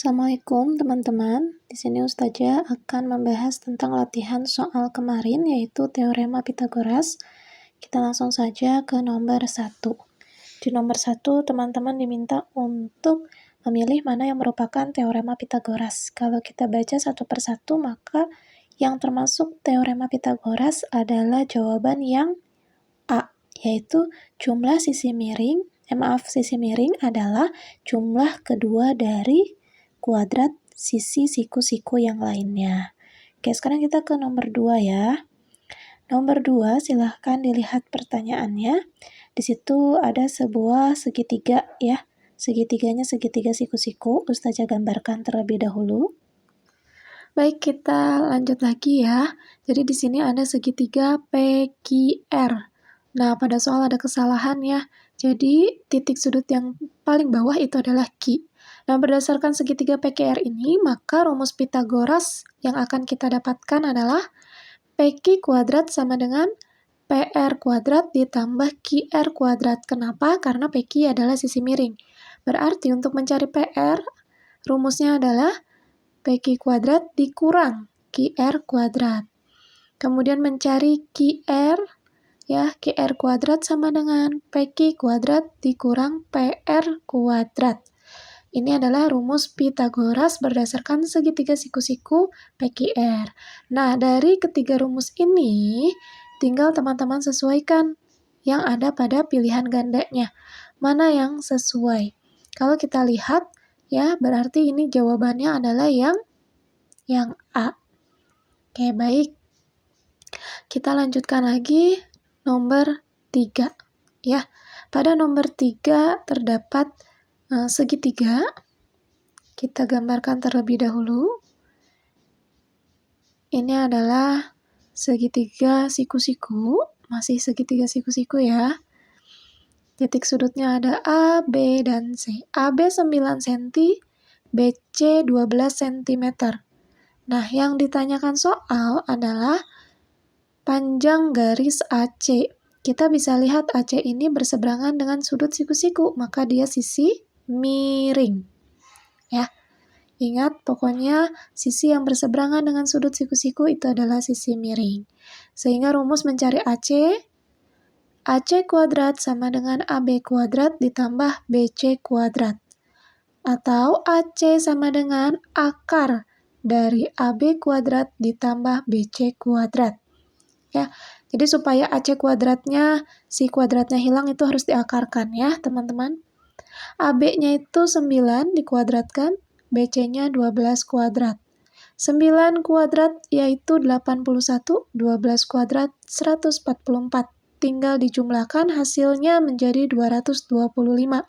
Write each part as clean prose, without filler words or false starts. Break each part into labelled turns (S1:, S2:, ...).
S1: Assalamualaikum teman-teman. Di sini Ustazah akan membahas tentang latihan soal kemarin yaitu teorema Pythagoras. Kita langsung saja ke nomor 1. Di nomor 1 teman-teman diminta untuk memilih mana yang merupakan teorema Pythagoras. Kalau kita baca satu persatu maka yang termasuk teorema Pythagoras adalah jawaban yang A, yaitu jumlah sisi miring adalah jumlah kedua dari kuadrat sisi siku-siku yang lainnya. Oke, sekarang kita ke nomor 2 ya. Nomor 2, silahkan dilihat pertanyaannya. Di situ ada sebuah segitiga ya. Segitiganya segitiga siku-siku. Ustazah gambarkan terlebih dahulu. Baik, kita lanjut lagi ya. Jadi di sini ada segitiga PQR. Nah, pada soal ada kesalahan ya. Jadi titik sudut yang paling bawah itu adalah Q. Nah, berdasarkan segitiga PQR ini, maka rumus Pythagoras yang akan kita dapatkan adalah PQ kuadrat sama dengan PR kuadrat ditambah QR kuadrat. Kenapa? Karena PQ adalah sisi miring. Berarti untuk mencari PR, rumusnya adalah PQ kuadrat dikurang QR kuadrat. Kemudian mencari QR, ya, QR kuadrat sama dengan PQ kuadrat dikurang PR kuadrat. Ini adalah rumus Pythagoras berdasarkan segitiga siku-siku PQR. Nah, dari ketiga rumus ini, tinggal teman-teman sesuaikan yang ada pada pilihan gandanya. Mana yang sesuai? Kalau kita lihat, ya, berarti ini jawabannya adalah yang A. Oke, baik. Kita lanjutkan lagi nomor 3. Ya, pada nomor 3 terdapat segitiga. Kita gambarkan terlebih dahulu. Ini adalah segitiga siku-siku, masih segitiga siku-siku ya. Titik sudutnya ada A, B, dan C. AB 9 cm, BC 12 cm. Nah, yang ditanyakan soal adalah panjang garis AC. Kita bisa lihat AC ini berseberangan dengan sudut siku-siku, maka dia sisi miring. Ya. Ingat, pokoknya sisi yang berseberangan dengan sudut siku-siku itu adalah sisi miring. Sehingga rumus mencari AC kuadrat sama dengan AB kuadrat ditambah BC kuadrat. Atau AC sama dengan akar dari AB kuadrat ditambah BC kuadrat. Ya, jadi supaya AC kuadratnya, si kuadratnya hilang itu harus diakarkan ya teman-teman. AB-nya itu 9 dikuadratkan, BC-nya 12 kuadrat. 9 kuadrat yaitu 81, 12 kuadrat 144. Tinggal dijumlahkan hasilnya menjadi 225.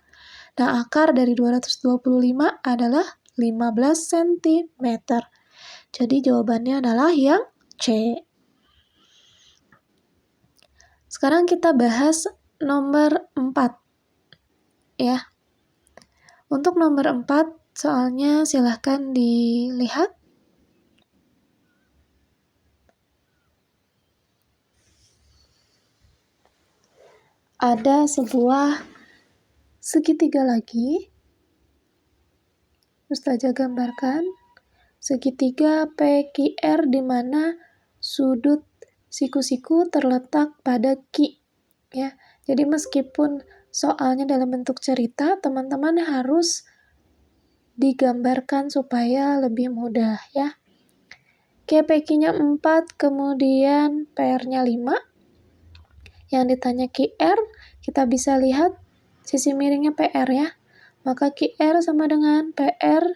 S1: Nah, akar dari 225 adalah 15 cm. Jadi jawabannya adalah yang C. Sekarang kita bahas nomor 4. Ya. Untuk nomor 4, soalnya silahkan dilihat. Ada sebuah segitiga lagi. Ustazah gambarkan segitiga PQR di mana sudut siku-siku terletak pada Q. Ya. Jadi meskipun soalnya dalam bentuk cerita, teman-teman harus digambarkan supaya lebih mudah ya. PQ-nya 4, kemudian PR-nya 5. Yang ditanya QR, kita bisa lihat sisi miringnya PR ya. Maka QR sama dengan PR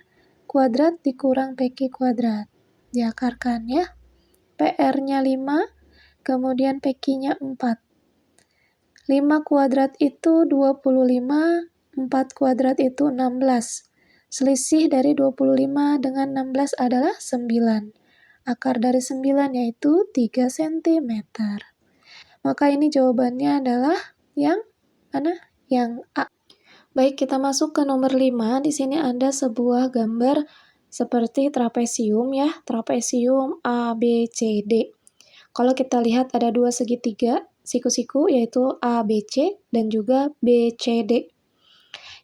S1: kuadrat dikurang PQ kuadrat. Diakarkan ya. PR-nya 5, kemudian PQ-nya 4. 5 kuadrat itu 25, 4 kuadrat itu 16. Selisih dari 25 dengan 16 adalah 9. Akar dari 9 yaitu 3 cm. Maka ini jawabannya adalah yang mana? Yang A. Baik, kita masuk ke nomor 5. Di sini ada sebuah gambar seperti trapesium ya. Trapesium A, B, C, D. Kalau kita lihat ada dua segitiga siku-siku yaitu ABC dan juga BCD.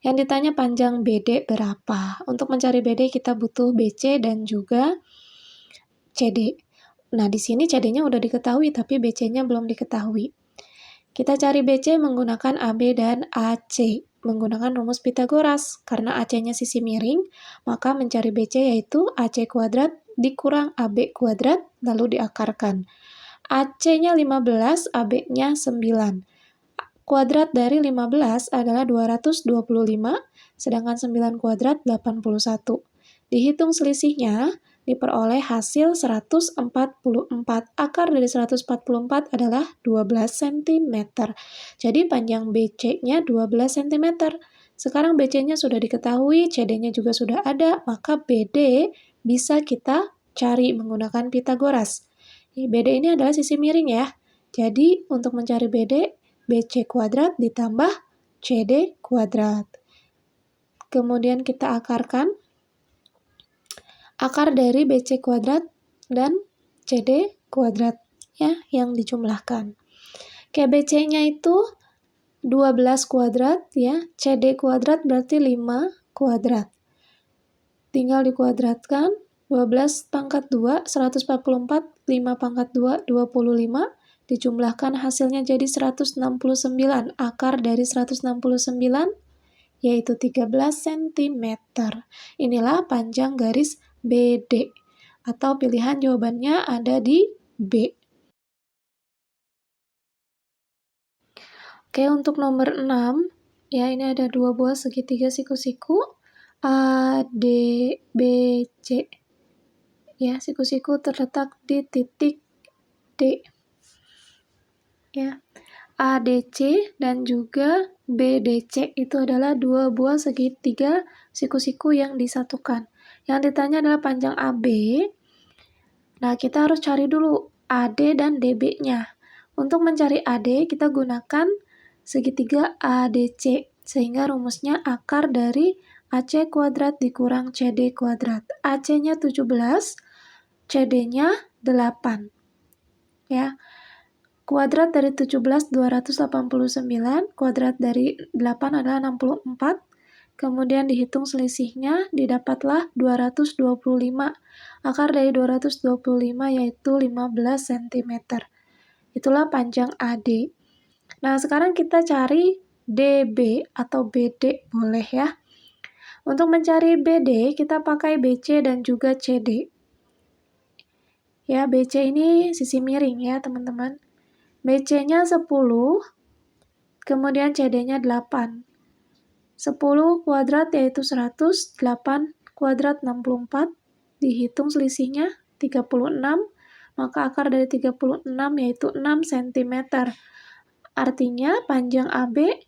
S1: Yang ditanya panjang BD berapa. Untuk mencari BD kita butuh BC dan juga CD. Nah, di sini CD-nya udah diketahui, tapi BC-nya belum diketahui. Kita cari BC menggunakan AB dan AC, menggunakan rumus Pitagoras. Karena AC-nya sisi miring, maka mencari BC yaitu AC kuadrat dikurang AB kuadrat, lalu diakarkan. AC-nya 15, AB-nya 9. Kuadrat dari 15 adalah 225, sedangkan 9 kuadrat 81. Dihitung selisihnya, diperoleh hasil 144. Akar dari 144 adalah 12 cm. Jadi panjang BC-nya 12 cm. Sekarang BC-nya sudah diketahui, CD-nya juga sudah ada, maka BD bisa kita cari menggunakan Pitagoras. BD ini adalah sisi miring ya. Jadi untuk mencari BD, BC kuadrat ditambah CD kuadrat. Kemudian kita akarkan. Akar dari BC kuadrat dan CD kuadrat ya yang dijumlahkan. Oke, BC-nya itu 12 kuadrat ya, CD kuadrat berarti 5 kuadrat. Tinggal dikuadratkan, 12 pangkat 2, 144, 5 pangkat 2, 25, dijumlahkan hasilnya jadi 169. Akar dari 169 yaitu 13 cm. Inilah panjang garis BD. Atau pilihan jawabannya ada di B. Oke, untuk nomor 6, ya ini ada dua buah segitiga siku-siku, A, D, B, C. Ya, siku-siku terletak di titik D. Ya, ADC dan juga BDC itu adalah dua buah segitiga siku-siku yang disatukan. Yang ditanya adalah panjang AB. Nah, kita harus cari dulu AD dan DB-nya. Untuk mencari AD, kita gunakan segitiga ADC, sehingga rumusnya akar dari AC kuadrat dikurang CD kuadrat. AC-nya 17, CD-nya 8. Ya. Kuadrat dari 17 289, kuadrat dari 8 adalah 64. Kemudian dihitung selisihnya, didapatlah 225. Akar dari 225 yaitu 15 cm. Itulah panjang AD. Nah, sekarang kita cari DB atau BD boleh ya. Untuk mencari BD, kita pakai BC dan juga CD. Ya, BC ini sisi miring ya, teman-teman. BC-nya 10, kemudian CD-nya 8. 10 kuadrat yaitu 100, 8 kuadrat 64, dihitung selisihnya 36, maka akar dari 36 yaitu 6 cm. Artinya panjang AB,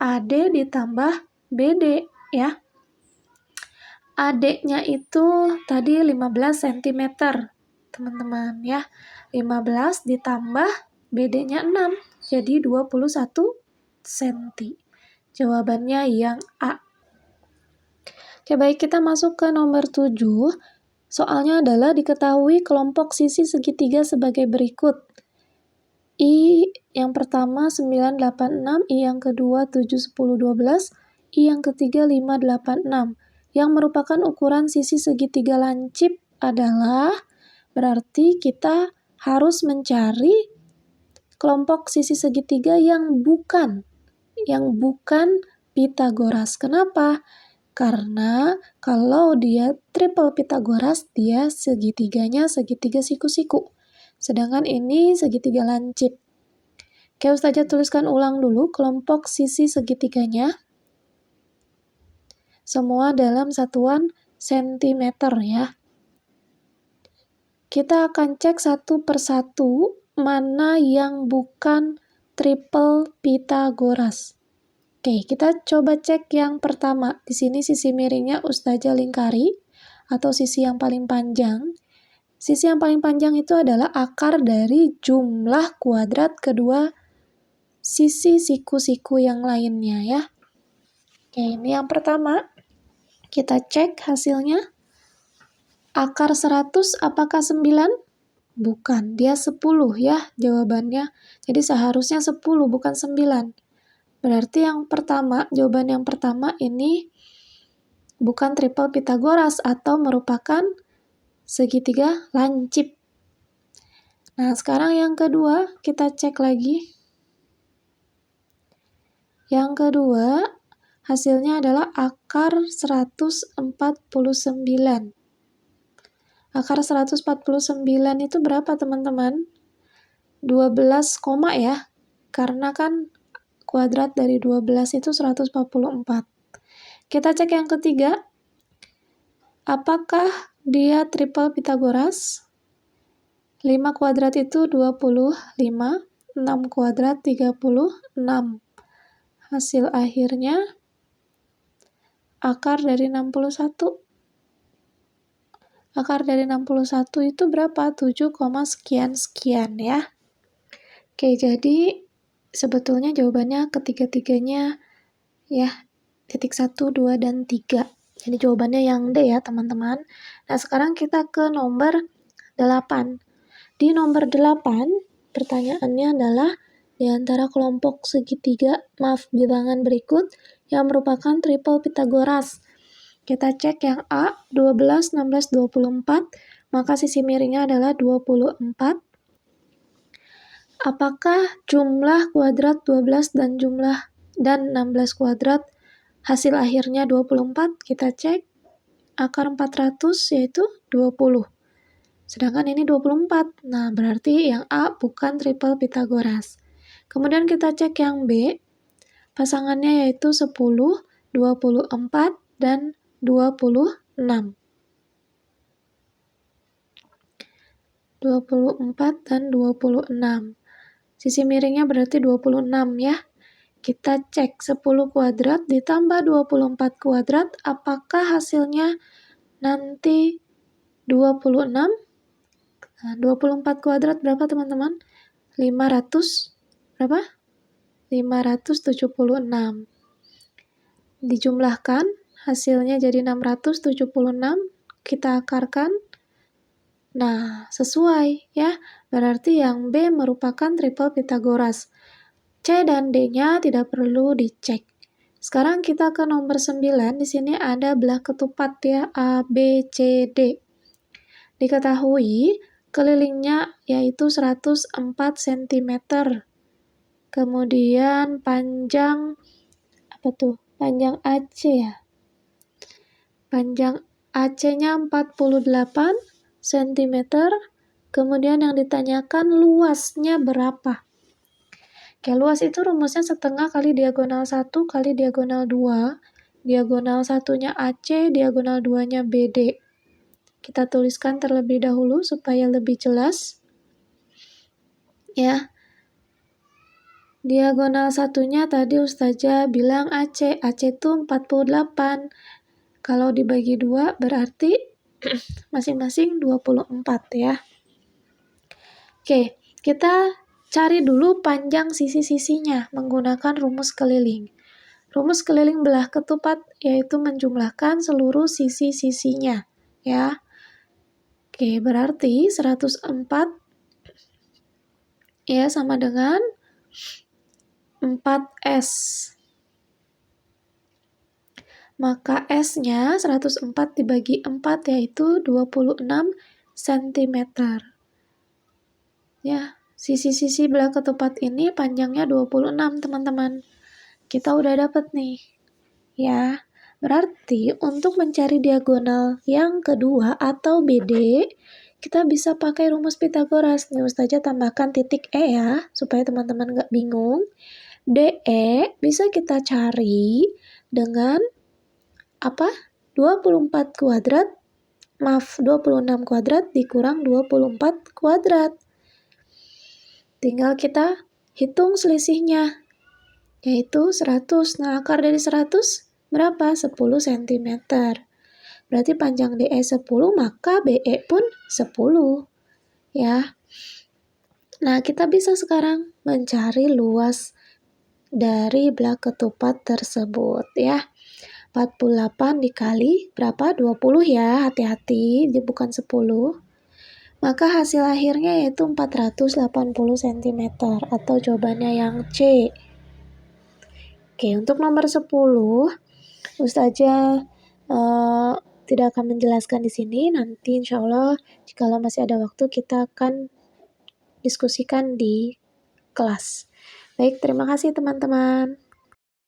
S1: AD ditambah BD ya. AD-nya itu tadi 15 cm, teman-teman ya. 15 ditambah BD-nya 6, jadi 21 cm. Jawabannya yang A. Oke, baik, kita masuk ke nomor 7. Soalnya adalah diketahui kelompok sisi segitiga sebagai berikut. I yang pertama 9, 8, 6, I yang kedua 7, 10, 12, I yang ketiga 5, 8, 6. Yang merupakan ukuran sisi segitiga lancip adalah, berarti kita harus mencari kelompok sisi segitiga yang bukan Pitagoras. Kenapa? Karena kalau dia triple Pitagoras, dia segitiganya segitiga siku-siku. Sedangkan ini segitiga lancip. Oke, Ustazah tuliskan ulang dulu kelompok sisi segitiganya. Semua dalam satuan sentimeter ya. Kita akan cek satu persatu mana yang bukan triple Pitagoras. Oke, kita coba cek yang pertama. Di sini sisi miringnya Ustazah lingkari atau sisi yang paling panjang. Sisi yang paling panjang itu adalah akar dari jumlah kuadrat kedua sisi siku-siku yang lainnya ya. Oke, ini yang pertama. Kita cek hasilnya. Akar 100 apakah 9? Bukan, dia 10 ya jawabannya. Jadi seharusnya 10 bukan 9. Berarti jawaban yang pertama ini bukan triple Pythagoras atau merupakan segitiga lancip. Nah, sekarang yang kedua, kita cek lagi. Yang kedua, hasilnya adalah akar 149. Akar 149 itu berapa, teman-teman? 12 koma ya, karena kan kuadrat dari 12 itu 144. Kita cek yang ketiga, apakah dia triple Pythagoras? 5 kuadrat itu 25, 6 kuadrat 36. Hasil akhirnya akar dari 61. Akar dari 61 itu berapa? 7, sekian ya. Oke, jadi sebetulnya jawabannya ketiga-tiganya ya, titik 1, 2, dan 3. Jadi jawabannya yang D ya, teman-teman. Nah, sekarang kita ke nomor 8. Di nomor 8, pertanyaannya adalah di antara kelompok bilangan berikut yang merupakan triple Pythagoras. Kita cek yang A, 12, 16, 24, maka sisi miringnya adalah 24. Apakah jumlah kuadrat 12 dan 16 kuadrat hasil akhirnya 24? Kita cek akar 400 yaitu 20. Sedangkan ini 24. Nah, berarti yang A bukan triple Pythagoras. Kemudian kita cek yang B. Pasangannya yaitu 10, 24, dan 26. 24 dan 26. Sisi miringnya berarti 26 ya. Kita cek 10 kuadrat ditambah 24 kuadrat, apakah hasilnya nanti 26? Nah, 24 kuadrat berapa, teman-teman? 500 berapa? 576. Dijumlahkan, hasilnya jadi 676, kita akarkan. Nah, sesuai ya. Berarti yang B merupakan triple Pythagoras. C dan D-nya tidak perlu dicek. Sekarang kita ke nomor 9. Di sini ada belah ketupat ya, A, B, C, D. Diketahui kelilingnya yaitu 104 cm. Kemudian panjang Panjang AC ya. Panjang AC-nya 48 cm. Kemudian yang ditanyakan luasnya berapa? Oke, luas itu rumusnya setengah kali diagonal 1 kali diagonal 2. Diagonal 1-nya AC, diagonal 2-nya BD. Kita tuliskan terlebih dahulu supaya lebih jelas. Ya. Diagonal 1-nya tadi Ustazah bilang AC. AC itu 48. Kalau dibagi 2 berarti masing-masing 24 ya. Oke, kita cari dulu panjang sisi-sisinya menggunakan rumus keliling. Rumus keliling belah ketupat yaitu menjumlahkan seluruh sisi-sisinya ya. Oke, berarti 104 ya sama dengan 4S. Maka S-nya 104 dibagi 4 yaitu 26 cm. Ya, sisi-sisi belah ketupat ini panjangnya 26, teman-teman. Kita udah dapat nih. Ya, berarti untuk mencari diagonal yang kedua atau BD, kita bisa pakai rumus Pythagoras. Nih Ustazah tambahkan titik E ya, supaya teman-teman nggak bingung. DE bisa kita cari dengan 26 kuadrat dikurang 24 kuadrat. Tinggal kita hitung selisihnya, yaitu 100. Nah, akar dari 100 berapa? 10 cm. Berarti panjang DE 10, maka BE pun 10. Ya. Nah, kita bisa sekarang mencari luas dari belah ketupat tersebut ya. 48 dikali berapa? 20 ya, hati-hati, dia bukan 10. Maka hasil akhirnya yaitu 480 cm atau jawabannya yang C. Oke, untuk nomor 10, Ustazah tidak akan menjelaskan di sini. Nanti insya Allah jikalau masih ada waktu kita akan diskusikan di kelas. Baik, terima kasih teman-teman.